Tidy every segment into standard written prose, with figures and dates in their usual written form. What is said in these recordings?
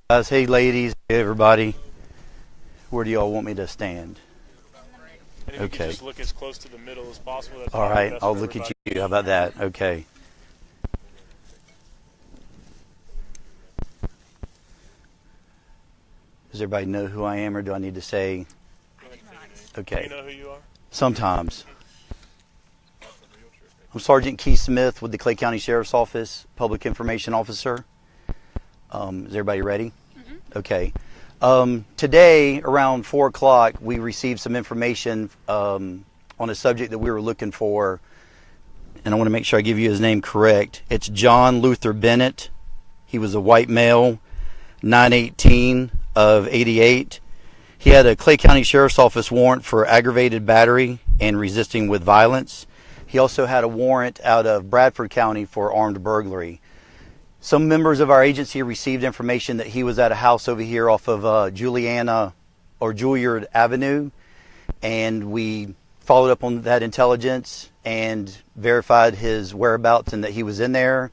Guys, hey ladies, hey everybody. Where do y'all want me to stand? And if you Okay. can just look as close to the middle as possible. That's All right, best I'll for look at everybody. you. How about that? Okay. Does everybody know who I am, or do I need to say? Do Okay. you know who you are? Sometimes. I'm Sergeant Keith Smith with the Clay County Sheriff's Office, Public Information Officer. Is everybody ready? Mm-hmm. Okay. Today, around 4 o'clock, we received some information on a subject that we were looking for, and I want to make sure I give you his name correct. It's John Luther Bennett. He was a white male, 9/18 of 88. He had a Clay County Sheriff's Office warrant for aggravated battery and resisting with violence. He also had a warrant out of Bradford County for armed burglary. Some members of our agency received information that he was at a house over here off of Juliana or Juilliard Avenue, and we followed up on that intelligence and verified his whereabouts and that he was in there.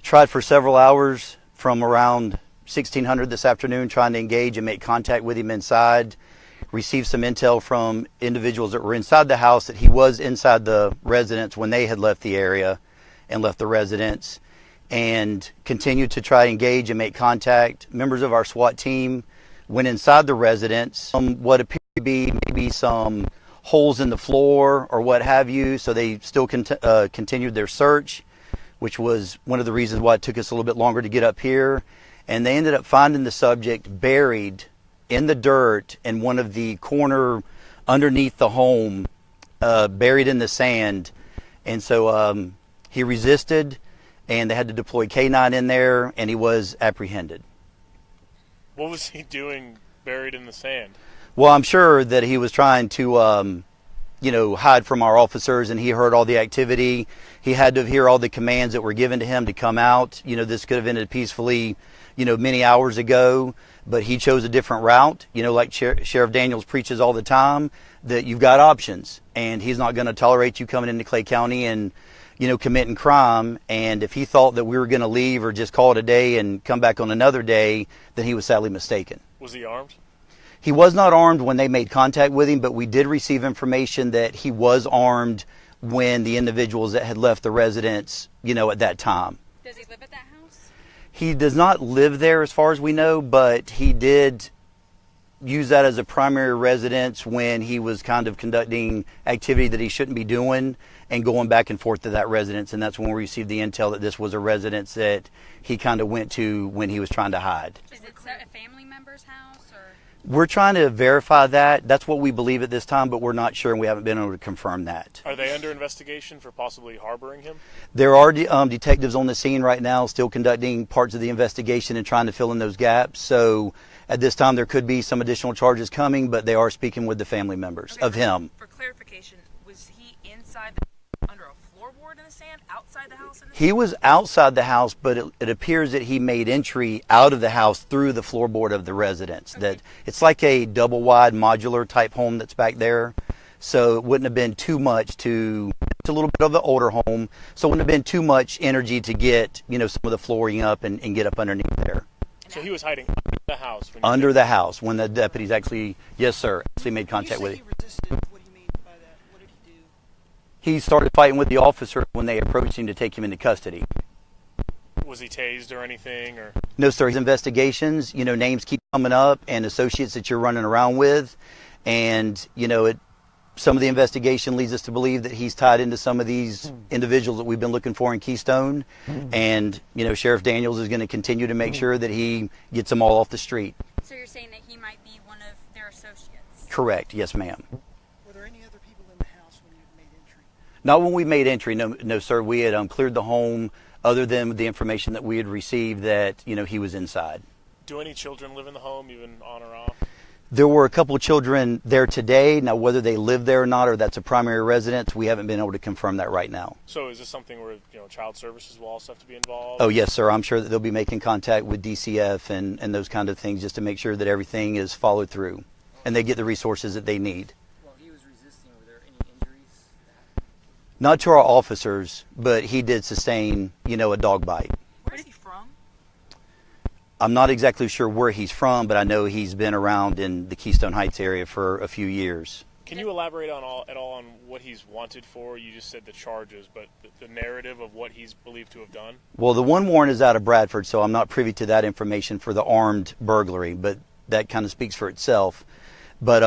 Tried for several hours from around 1600 this afternoon trying to engage and make contact with him inside. Received some intel from individuals that were inside the house that he was inside the residence when they had left the area and left the residence, and continued to try to engage and make contact. Members of our SWAT team went inside the residence. What appeared to be maybe some holes in the floor or what have you, so they still continued their search, which was one of the reasons why it took us a little bit longer to get up here. And they ended up finding the subject buried in the dirt in one of the corner underneath the home, buried in the sand. And so he resisted, and they had to deploy K-9 in there, and he was apprehended. What was he doing buried in the sand? Well, I'm sure that he was trying to, hide from our officers, and he heard all the activity. He had to hear all the commands that were given to him to come out. This could have ended peacefully, many hours ago, but he chose a different route. Like Sheriff Daniels preaches all the time, that you've got options, and he's not going to tolerate you coming into Clay County and, committing crime. And if he thought that we were going to leave or just call it a day and come back on another day, then he was sadly mistaken. Was he armed? He was not armed when they made contact with him, but we did receive information that he was armed when the individuals that had left the residence, at that time. Does he live at that house? He does not live there as far as we know, but he did use that as a primary residence when he was kind of conducting activity that he shouldn't be doing and going back and forth to that residence. And that's when we received the intel that this was a residence that he kind of went to when he was trying to hide. Is it a family member's house, or? We're trying to verify that. That's what we believe at this time, but we're not sure, and we haven't been able to confirm that. Are they under investigation for possibly harboring him? There are detectives on the scene right now still conducting parts of the investigation and trying to fill in those gaps. So at this time, there could be some additional charges coming, but they are speaking with the family members of him. For clarification, was he inside under a floorboard in the sand, outside the house in the sand? He was outside the house, but it appears that he made entry out of the house through the floorboard of the residence. Okay. That it's like a double wide modular type home that's back there. So it wouldn't have been too much it's a little bit of an older home, so it wouldn't have been too much energy to get, some of the flooring up and get up underneath there. So he was hiding under the house. Under the house when the deputies actually made contact with him. He resisted. What do you mean by that? What did he do? He started fighting with the officer when they approached him to take him into custody. Was he tased or anything? Or No, sir. His investigations, names keep coming up and associates that you're running around with. And, some of the investigation leads us to believe that he's tied into some of these individuals that we've been looking for in Keystone. And, Sheriff Daniels is going to continue to make sure that he gets them all off the street. So you're saying that he might be one of their associates? Correct. Yes, ma'am. Were there any other people in the house when you made entry? Not when we made entry. No, sir. We had cleared the home other than the information that we had received that, he was inside. do any children live in the home, even on or off? There were a couple of children there today. Now, whether they live there or not, or that's a primary residence, we haven't been able to confirm that right now. So is this something where, child services will also have to be involved? Oh, yes, sir. I'm sure that they'll be making contact with DCF and those kind of things just to make sure that everything is followed through and they get the resources that they need. While he was resisting, were there any injuries? Not to our officers, but he did sustain, a dog bite. Where is he from? I'm not exactly sure where he's from, but I know he's been around in the Keystone Heights area for a few years. Can you elaborate at all on what he's wanted for? You just said the charges, but the narrative of what he's believed to have done? Well, the one warrant is out of Bradford, so I'm not privy to that information for the armed burglary, but that kind of speaks for itself. But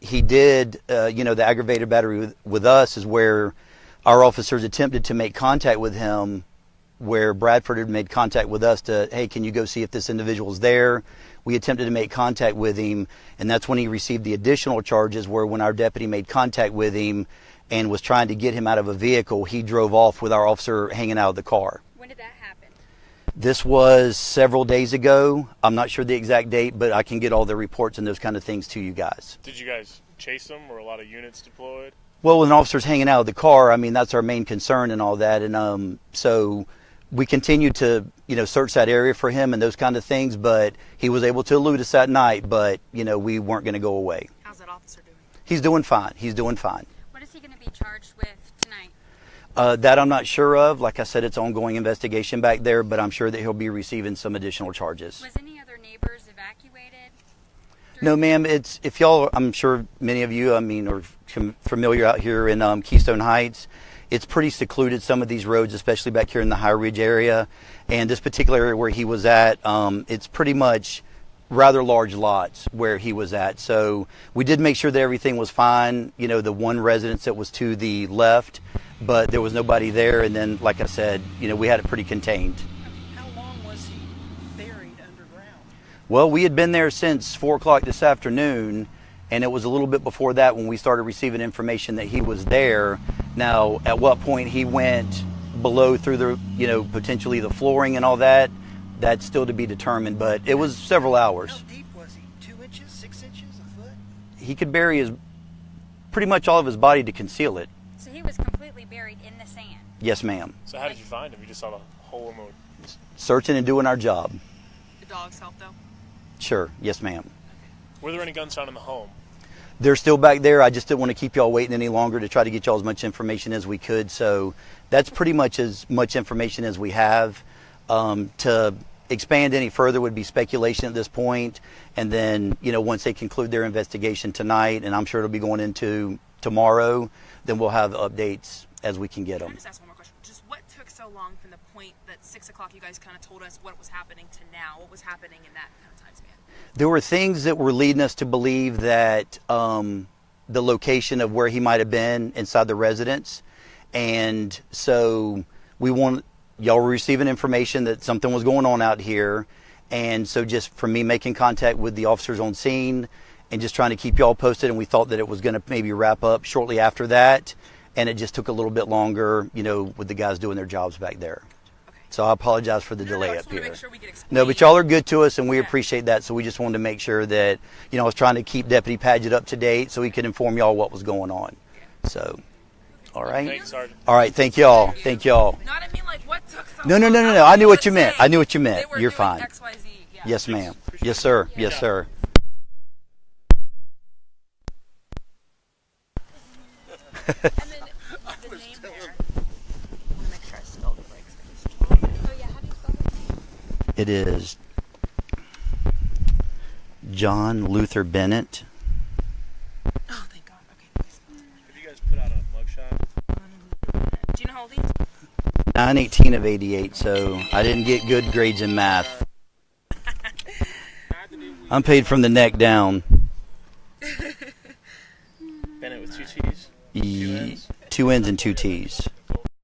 he did, the aggravated battery with us is where our officers attempted to make contact with him, where Bradford had made contact with us to, hey, can you go see if this individual's there? We attempted to make contact with him, and that's when he received the additional charges, where when our deputy made contact with him and was trying to get him out of a vehicle, he drove off with our officer hanging out of the car. When did that happen? This was several days ago. I'm not sure the exact date, but I can get all the reports and those kind of things to you guys. Did you guys chase him? Were a lot of units deployed? Well, when an officer's hanging out of the car, I mean, that's our main concern and all that. And so we continued to, search that area for him and those kind of things, but he was able to elude us that night, but, we weren't going to go away. How's that officer doing? He's doing fine. He's doing fine. What is he going to be charged with tonight? That I'm not sure of. Like I said, it's ongoing investigation back there, but I'm sure that he'll be receiving some additional charges. Was any other neighbors evacuated? No, ma'am. If y'all, I'm sure many of you, are familiar out here in Keystone Heights. It's pretty secluded, some of these roads, especially back here in the High Ridge area. And this particular area where he was at, it's pretty much rather large lots where he was at. So we did make sure that everything was fine. The one residence that was to the left, but there was nobody there. And then, like I said, we had it pretty contained. How long was he buried underground? Well, we had been there since 4 o'clock this afternoon, and it was a little bit before that when we started receiving information that he was there. Now, at what point he went below through the, potentially the flooring and all that, that's still to be determined, but it was several hours. How deep was he? 2 inches, 6 inches, a foot? He could bury pretty much all of his body to conceal it. So he was completely buried in the sand. Yes, ma'am. So how did you find him? You just saw the hole in the... Searching and doing our job. The dogs help though? Sure. Yes, ma'am. Were there any guns found in the home? They're still back there. I just didn't want to keep y'all waiting any longer to try to get y'all as much information as we could. So that's pretty much as much information as we have. To expand any further would be speculation at this point. And then, once they conclude their investigation tonight, and I'm sure it'll be going into tomorrow, then we'll have updates as we can get Can I them. just ask one more question? Just what took so long from the point that 6 o'clock you guys kind of told us what was happening to now? What was happening in that kind of time span? There were things that were leading us to believe that the location of where he might have been inside the residence. And so y'all were receiving information that something was going on out here. And so just from me making contact with the officers on scene and just trying to keep y'all posted, and we thought that it was going to maybe wrap up shortly after that. And it just took a little bit longer, with the guys doing their jobs back there. Okay. So I apologize for the No, delay I up just wanna here. make sure we get explained. No, but y'all are good to us, and we Yeah. appreciate that. So we just wanted to make sure that, I was trying to keep Deputy Paget up to date so he could inform y'all what was going on. So, all right. Thanks, Sergeant. All right. Thank y'all. Thank y'all. No, I didn't mean like what took so No, no, long. no, no, I no. was I knew what just you meant. saying I knew what you meant. they were You're doing fine. XYZ, yeah. Yes, ma'am. Yes, sir. Yes, sir. And then the name there. I want to make sure I spelled it right. 'Cause I just- Oh yeah, how do you spell his name? It is John Luther Bennett. Oh, thank God. Okay. Have you guys put out a mugshot? Do you know how old he is? 9/18 of 88. So I didn't get good grades in math. I'm paid from the neck down. Bennett with 2 T's? Two N's and 2 T's.